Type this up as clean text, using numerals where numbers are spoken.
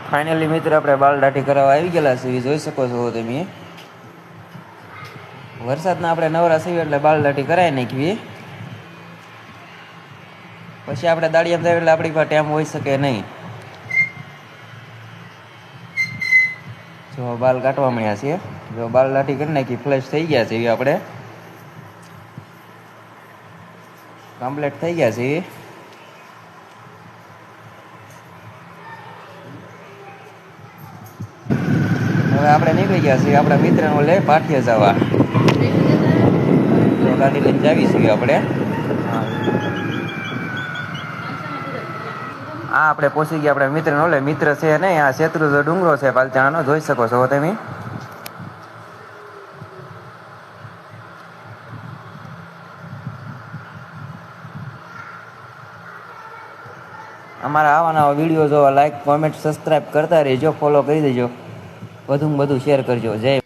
Finally મિત્ર આપણે બાલ દાઢી કરાવવા આવી ગયેલા છીએ, જોઈ શકો છો તમે. વરસાદના આપણે નવરા છીએ એટલે બાલ દાઢી કરાવી નાખીએ. પછી આપણે દાડિયા થાય એટલે આપણી પાસે ટાઈમ હોઈ શકે નહીં. જો બાલ કાઢવા મળ્યા છે, જો બાલ દાઢી કરી નાખી, ફ્લેશ થઈ ગયા છે, આપણે કમ્પ્લીટ થઈ ગયા છે. હવે આપણે નીકળી ગયા છીએ આપણા મિત્રનો લે પાઠીએ જવા. તો ગાડી લઈને જાવી છીએ આપણે. આપણે પહોંચી ગયા આપણા મિત્રનો લે. મિત્ર છે નહીં, આ શેત્રુંજ્ય ડુંગરો છે પાલચાણાનો, જોઈ શકો છો તમે. અમારા આવા નવા વિડીયો જોવા લાઈક કોમેન્ટ સબસ્ક્રાઈબ કરતા રહેજો, ફોલો કરી દેજો, વધુમાં વધુ શેર કરજો. જય